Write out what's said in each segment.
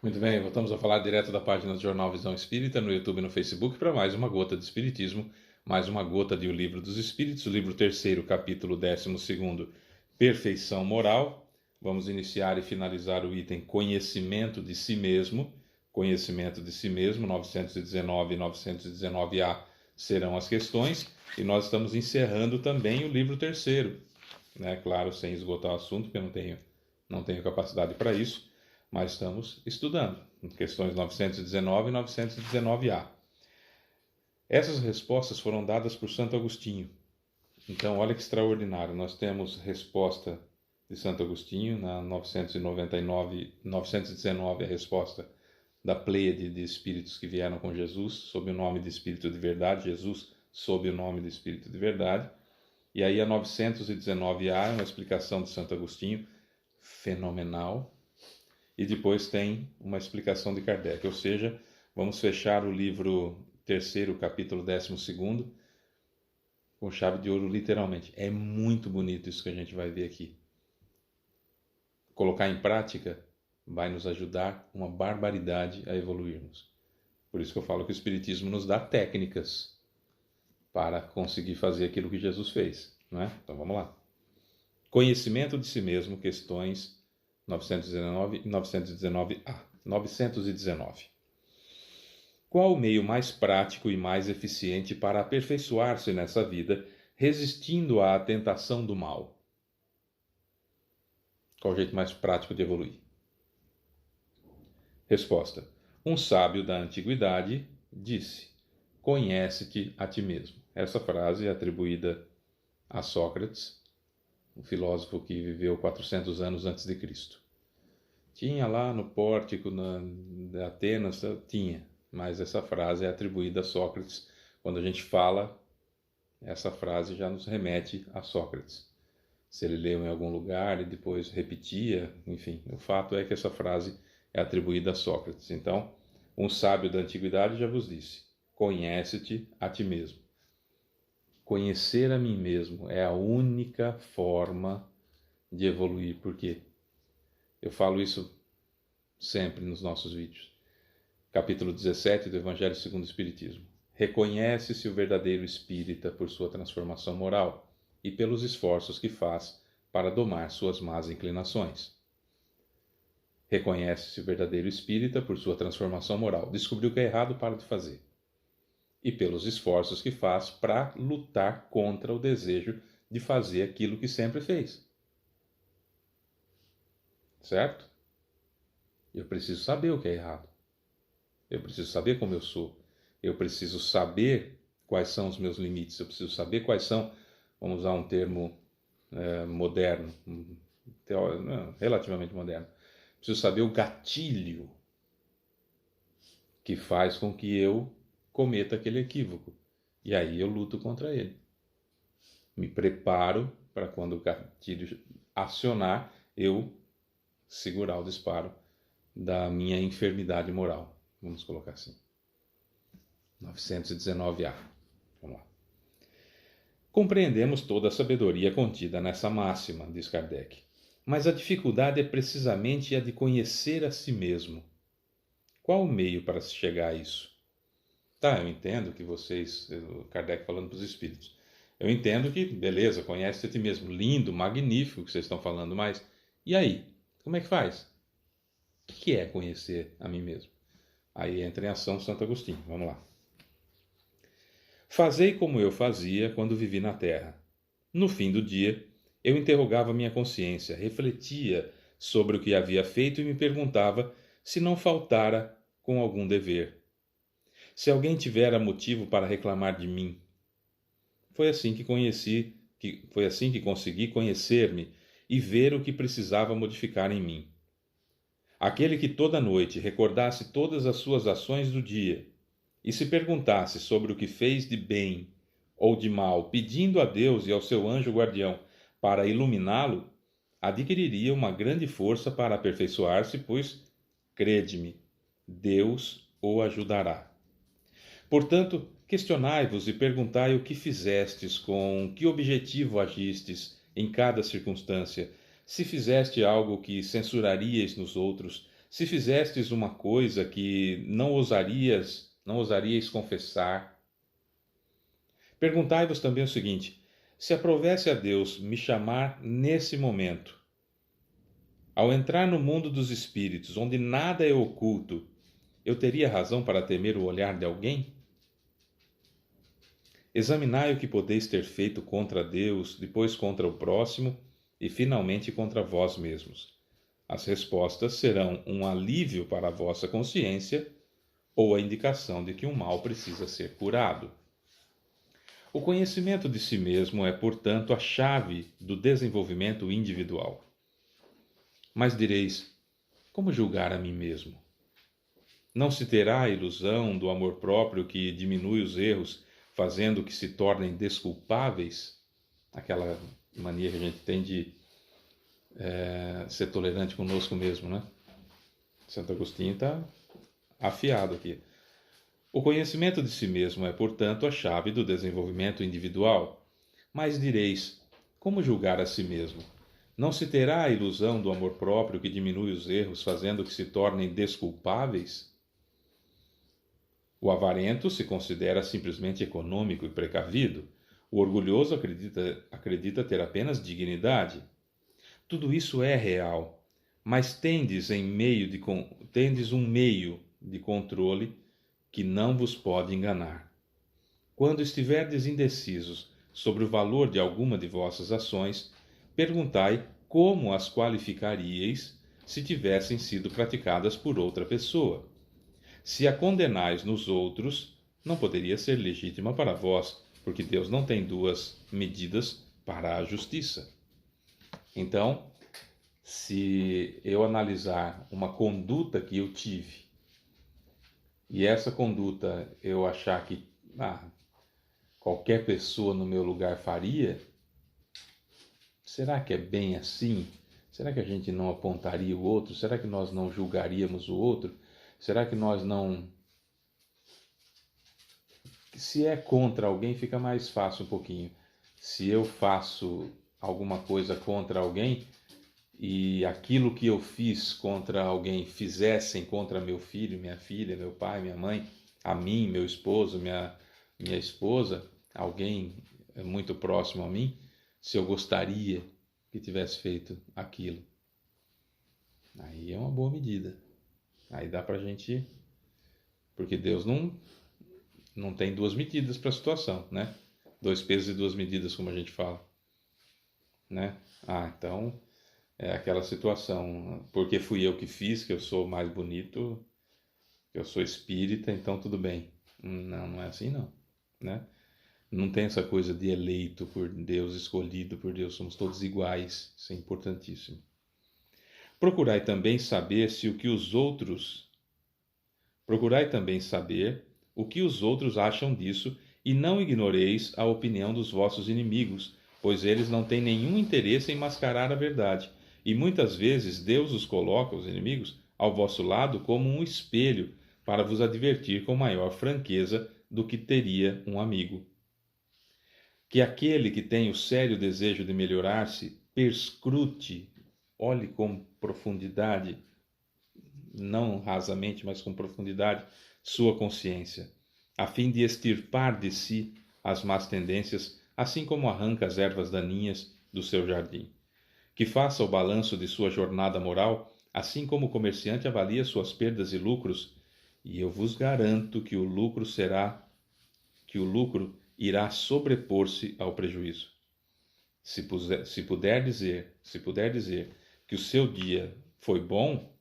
Muito bem, voltamos a falar direto da página do Jornal Visão Espírita, no YouTube e no Facebook, para mais uma gota de Espiritismo, mais uma gota de O Livro dos Espíritos, o livro terceiro, capítulo 12º, Perfeição Moral. Vamos iniciar e finalizar o item Conhecimento de Si Mesmo. Conhecimento de Si Mesmo, 919 e 919A serão as questões, e nós estamos encerrando também o livro terceiro, né? Claro, sem esgotar o assunto, porque eu não tenho capacidade para isso, mas estamos estudando questões 919 e 919A. Essas respostas foram dadas por Santo Agostinho. Então, olha que extraordinário. Nós temos resposta de Santo Agostinho na 999, 919, a resposta da pleiade de espíritos que vieram com Jesus sob o nome de Espírito de Verdade, Jesus sob o nome de Espírito de Verdade. E aí a 919A é uma explicação de Santo Agostinho fenomenal. E depois tem uma explicação de Kardec, ou seja, vamos fechar o livro terceiro, capítulo 12º, com chave de ouro, literalmente. É muito bonito isso que a gente vai ver aqui. Colocar em prática vai nos ajudar uma barbaridade a evoluirmos. Por isso que eu falo que o Espiritismo nos dá técnicas para conseguir fazer aquilo que Jesus fez, não é? Então vamos lá. Conhecimento de si mesmo, questões 919 e 919A. 919. Qual o meio mais prático e mais eficiente para aperfeiçoar-se nessa vida, resistindo à tentação do mal? Qual o jeito mais prático de evoluir? Resposta. Um sábio da antiguidade disse: conhece-te a ti mesmo. Essa frase é atribuída a Sócrates, um filósofo que viveu 400 anos antes de Cristo. Tinha lá no pórtico de Atenas, tinha, mas essa frase é atribuída a Sócrates. Quando a gente fala, essa frase já nos remete a Sócrates. Se ele leu em algum lugar e depois repetia, enfim, o fato é que essa frase é atribuída a Sócrates. Então, um sábio da antiguidade já vos disse: conhece-te a ti mesmo. Conhecer a mim mesmo é a única forma de evoluir. Por quê? Eu falo isso sempre nos nossos vídeos. Capítulo 17 do Evangelho segundo o Espiritismo. Reconhece-se o verdadeiro espírita por sua transformação moral e pelos esforços que faz para domar suas más inclinações. Reconhece-se o verdadeiro espírita por sua transformação moral. Descobriu o que é errado, para de fazer. E pelos esforços que faz para lutar contra o desejo de fazer aquilo que sempre fez. Certo? Eu preciso saber o que é errado. Eu preciso saber como eu sou. Eu preciso saber quais são os meus limites. Eu preciso saber quais são, vamos usar um termo moderno, relativamente moderno. Preciso saber o gatilho que faz com que eu cometa aquele equívoco. E aí eu luto contra ele. Me preparo para quando o gatilho acionar, eu segurar o disparo da minha enfermidade moral. Vamos colocar assim. 919A. Vamos lá. Compreendemos toda a sabedoria contida nessa máxima, diz Kardec. Mas a dificuldade é precisamente a de conhecer a si mesmo. Qual o meio para se chegar a isso? Tá, eu entendo que vocês, Kardec falando para os espíritos, eu entendo que, beleza, conhece a ti mesmo, lindo, magnífico que vocês estão falando, mas e aí? Como é que faz? O que é conhecer a mim mesmo? Aí entra em ação Santo Agostinho. Vamos lá. Fazei como eu fazia quando vivi na terra. No fim do dia, eu interrogava minha consciência, refletia sobre o que havia feito e me perguntava se não faltara com algum dever. Se alguém tivera motivo para reclamar de mim. Foi assim que consegui conhecer-me e ver o que precisava modificar em mim. Aquele que toda noite recordasse todas as suas ações do dia e se perguntasse sobre o que fez de bem ou de mal, pedindo a Deus e ao seu anjo guardião para iluminá-lo, adquiriria uma grande força para aperfeiçoar-se, pois, crede-me, Deus o ajudará. Portanto, questionai-vos e perguntai o que fizestes, com que objetivo agistes em cada circunstância, se fizeste algo que censuraríeis nos outros, Se fizestes uma coisa que não ousaríeis confessar. Perguntai-vos também o seguinte: se aprovesse a Deus me chamar nesse momento, ao entrar no mundo dos espíritos, onde nada é oculto, eu teria razão para temer o olhar de alguém? Examinai o que podeis ter feito contra Deus, depois contra o próximo e finalmente contra vós mesmos. As respostas serão um alívio para a vossa consciência ou a indicação de que o mal precisa ser curado. O conhecimento de si mesmo é, portanto, a chave do desenvolvimento individual. Mas direis: como julgar a mim mesmo? Não se terá a ilusão do amor próprio que diminui os erros, fazendo que se tornem desculpáveis? Aquela mania que a gente tem de ser tolerante conosco mesmo, né? Santo Agostinho está afiado aqui. O conhecimento de si mesmo é, portanto, a chave do desenvolvimento individual. Mas direis: como julgar a si mesmo? Não se terá a ilusão do amor próprio que diminui os erros, fazendo que se tornem desculpáveis? O avarento se considera simplesmente econômico e precavido. O orgulhoso acredita ter apenas dignidade. Tudo isso é real, mas tendes um meio de controle que não vos pode enganar. Quando estiverdes indecisos sobre o valor de alguma de vossas ações, perguntai como as qualificaríeis se tivessem sido praticadas por outra pessoa. Se a condenais nos outros, não poderia ser legítima para vós, porque Deus não tem duas medidas para a justiça. Então, se eu analisar uma conduta que eu tive, e essa conduta eu achar que qualquer pessoa no meu lugar faria, será que é bem assim? Será que a gente não apontaria o outro? Será que nós não julgaríamos o outro? Será que nós não... Se é contra alguém, fica mais fácil um pouquinho. Se eu faço alguma coisa contra alguém e aquilo que eu fiz contra alguém fizessem contra meu filho, minha filha, meu pai, minha mãe, a mim, meu esposo, minha esposa, alguém muito próximo a mim, se eu gostaria que tivesse feito aquilo. Aí é uma boa medida. Aí dá pra gente... Porque Deus não tem duas medidas para a situação, né? 2 pesos e 2 medidas, como a gente fala, né? Então é aquela situação, porque fui eu que fiz, que eu sou mais bonito, que eu sou espírita, então tudo bem. Não é assim não, né? Não tem essa coisa de eleito por Deus, escolhido por Deus, somos todos iguais, isso é importantíssimo. Procurai também saber o que os outros acham disso, e não ignoreis a opinião dos vossos inimigos, pois eles não têm nenhum interesse em mascarar a verdade, e muitas vezes Deus os coloca, os inimigos, ao vosso lado como um espelho, para vos advertir com maior franqueza do que teria um amigo. Que aquele que tem o sério desejo de melhorar-se perscrute, olhe com profundidade, não rasamente, mas com profundidade, sua consciência, a fim de extirpar de si as más tendências, assim como arranca as ervas daninhas do seu jardim. Que faça o balanço de sua jornada moral, assim como o comerciante avalia suas perdas e lucros, e eu vos garanto que o lucro irá sobrepor-se ao prejuízo. Se puder dizer que o seu dia foi bom,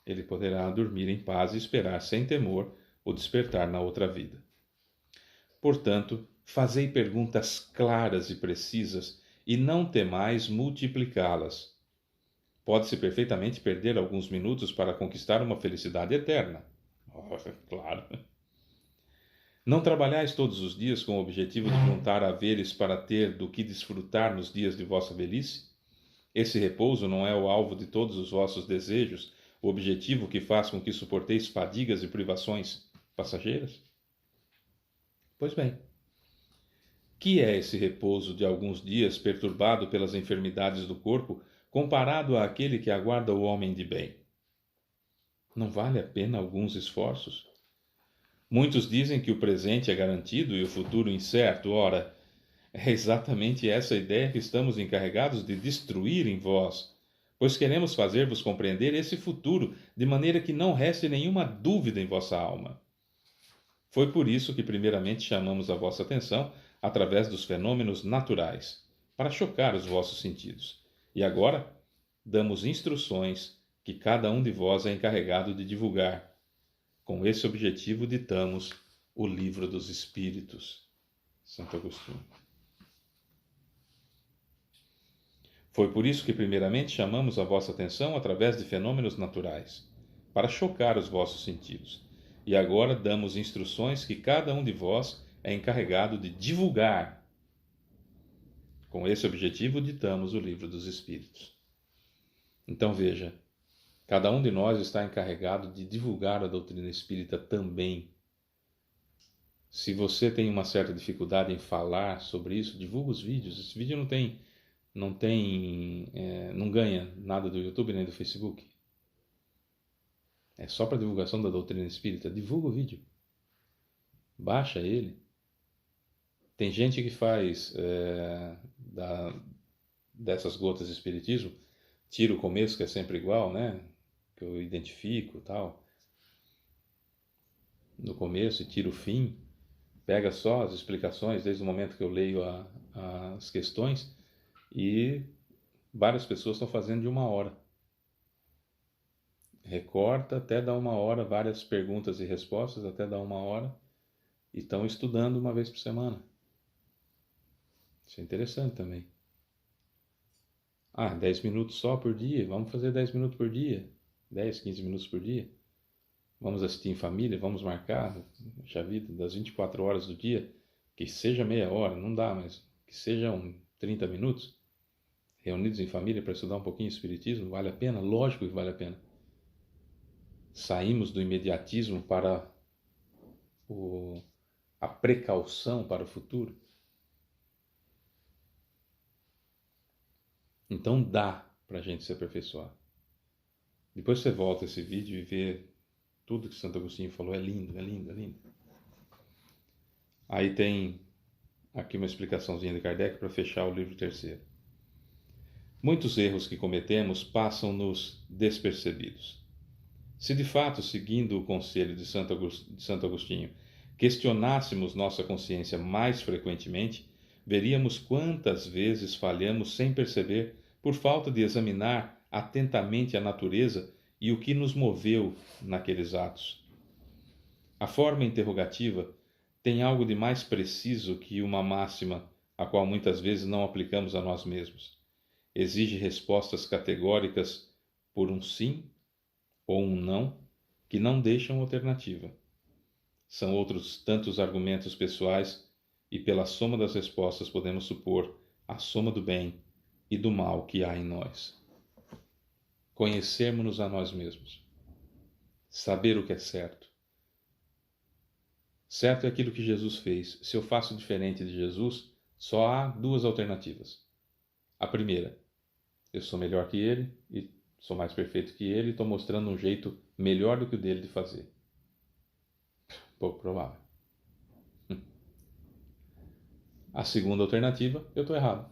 ele poderá dormir em paz e esperar sem temor o despertar na outra vida. Portanto, fazei perguntas claras e precisas e não temais multiplicá-las. Pode-se perfeitamente perder alguns minutos para conquistar uma felicidade eterna. Claro. Não trabalhais todos os dias com o objetivo de juntar haveres para ter do que desfrutar nos dias de vossa velhice? Esse repouso não é o alvo de todos os vossos desejos, o objetivo que faz com que suporteis fadigas e privações passageiras? Pois bem, que é esse repouso de alguns dias perturbado pelas enfermidades do corpo, comparado àquele que aguarda o homem de bem? Não vale a pena alguns esforços? Muitos dizem que o presente é garantido e o futuro incerto. Ora, é exatamente essa ideia que estamos encarregados de destruir em vós, pois queremos fazer-vos compreender esse futuro de maneira que não reste nenhuma dúvida em vossa alma. Foi por isso que, primeiramente, chamamos a vossa atenção através dos fenômenos naturais, para chocar os vossos sentidos. E agora, damos instruções que cada um de vós é encarregado de divulgar. Com esse objetivo, ditamos o Livro dos Espíritos. Santo Agostinho. Foi por isso que, primeiramente, chamamos a vossa atenção através de fenômenos naturais, para chocar os vossos sentidos. E agora damos instruções que cada um de vós é encarregado de divulgar. Com esse objetivo, ditamos o Livro dos Espíritos. Então veja, cada um de nós está encarregado de divulgar a doutrina espírita também. Se você tem uma certa dificuldade em falar sobre isso, divulga os vídeos. Esse vídeo não ganha nada do YouTube nem do Facebook. É só para divulgação da doutrina espírita. Divulga o vídeo. Baixa ele. Tem gente que faz dessas gotas de espiritismo, tira o começo, que é sempre igual, né? Que eu identifico e tal. No começo, e tira o fim. Pega só as explicações, desde o momento que eu leio as questões, e várias pessoas estão fazendo de 1 hora. Recorta até dar 1 hora, várias perguntas e respostas até dar 1 hora, e estão estudando uma vez por semana. Isso é interessante também. 10 minutos só por dia, vamos fazer 10 minutos por dia, 10, 15 minutos por dia. Vamos assistir em família, vamos marcar, já vida, das 24 horas do dia, que seja meia hora, não dá, mas que sejam 30 minutos, reunidos em família para estudar um pouquinho de espiritismo, vale a pena? Lógico que vale a pena. Saímos do imediatismo para a precaução para o futuro. Então dá para a gente se aperfeiçoar. Depois você volta esse vídeo e vê tudo que Santo Agostinho falou. É lindo, é lindo, é lindo. Aí tem aqui uma explicaçãozinha de Kardec para fechar o livro terceiro. Muitos erros que cometemos passam-nos despercebidos. Se de fato, seguindo o conselho de Santo Agostinho, questionássemos nossa consciência mais frequentemente, veríamos quantas vezes falhamos sem perceber por falta de examinar atentamente a natureza e o que nos moveu naqueles atos. A forma interrogativa tem algo de mais preciso que uma máxima, a qual muitas vezes não aplicamos a nós mesmos. Exige respostas categóricas por um sim ou um não, que não deixam alternativa. São outros tantos argumentos pessoais, e pela soma das respostas podemos supor a soma do bem e do mal que há em nós. Conhecermos-nos a nós mesmos. Saber o que é certo. Certo é aquilo que Jesus fez. Se eu faço diferente de Jesus, só há 2 alternativas. A primeira, eu sou melhor que ele e sou mais perfeito que ele e estou mostrando um jeito melhor do que o dele de fazer. Pouco provável. A segunda alternativa, eu estou errado.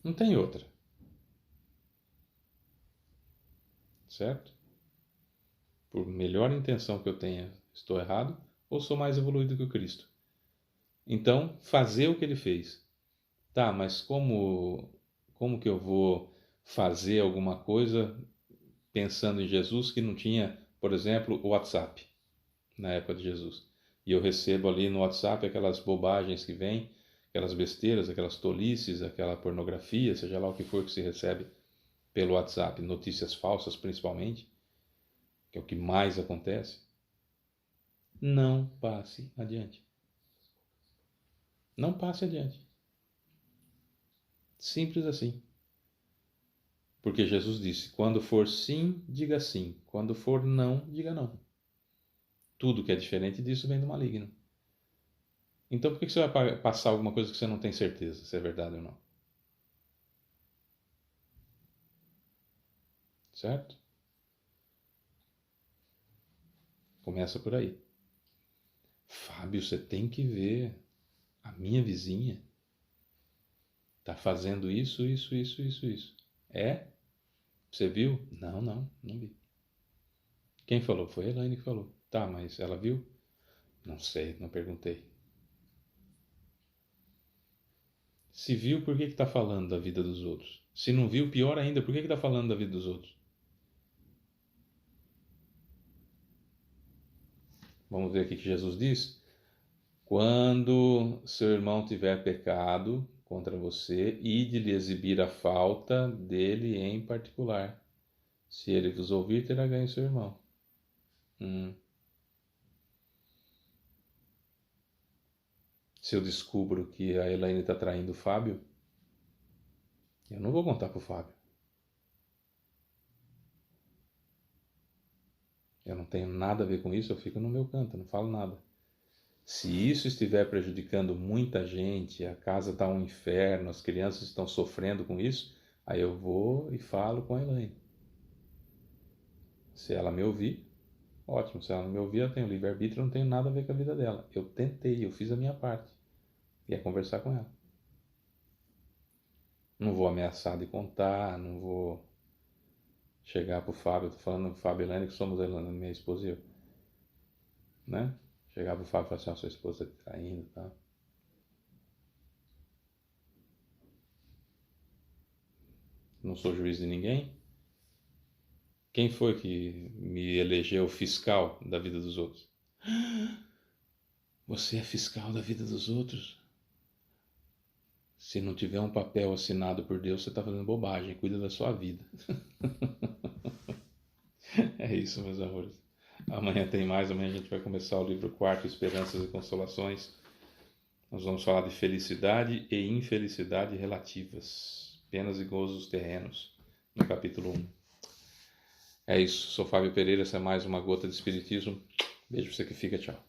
Não tem outra. Certo? Por melhor intenção que eu tenha, estou errado, ou sou mais evoluído que o Cristo. Então, fazer o que ele fez. Tá, mas como que eu vou fazer alguma coisa pensando em Jesus que não tinha, por exemplo, o WhatsApp na época de Jesus? E eu recebo ali no WhatsApp aquelas bobagens que vêm, aquelas besteiras, aquelas tolices, aquela pornografia, seja lá o que for que se recebe pelo WhatsApp, notícias falsas principalmente, que é o que mais acontece. Não passe adiante. Não passe adiante. Simples assim. Porque Jesus disse: quando for sim, diga sim. Quando for não, diga não. Tudo que é diferente disso vem do maligno. Então por que você vai passar alguma coisa que você não tem certeza se é verdade ou não? Certo? Começa por aí. Fábio, você tem que ver. A minha vizinha está fazendo isso. É? Você viu? Não vi. Quem falou? Foi a Elaine que falou. Tá, mas ela viu? Não sei, não perguntei. Se viu, por que está falando da vida dos outros? Se não viu, pior ainda, por que está falando da vida dos outros? Vamos ver aqui que Jesus diz. Quando seu irmão tiver pecado contra você, ide lhe exibir a falta dele em particular. Se ele vos ouvir, terá ganho seu irmão. Se eu descubro que a Elaine está traindo o Fábio, eu não vou contar para o Fábio. Eu não tenho nada a ver com isso, eu fico no meu canto, não falo nada. Se isso estiver prejudicando muita gente, a casa está um inferno, as crianças estão sofrendo com isso, aí eu vou e falo com a Elaine. Se ela me ouvir, ótimo. Se ela não me ouvir, eu tenho livre-arbítrio, não tenho nada a ver com a vida dela. Eu tentei, eu fiz a minha parte. E é conversar com ela. Não vou ameaçar de contar, não vou chegar pro Fábio, eu tô falando pro Fábio e Elaine, que somos a Elaine, minha esposa e eu. Né? Chegar pro Fábio e falar assim, ó, sua esposa tá traindo, tá? Não sou juiz de ninguém. Quem foi que me elegeu fiscal da vida dos outros? Você é fiscal da vida dos outros? Se não tiver um papel assinado por Deus, você está fazendo bobagem. Cuida da sua vida. É isso, meus amores. Amanhã tem mais. Amanhã a gente vai começar o livro 4, Esperanças e Consolações. Nós vamos falar de felicidade e infelicidade relativas. Penas e gozos terrenos, no capítulo 1. É isso. Sou Fábio Pereira. Essa é mais uma gota de Espiritismo. Beijo pra você que fica. Tchau.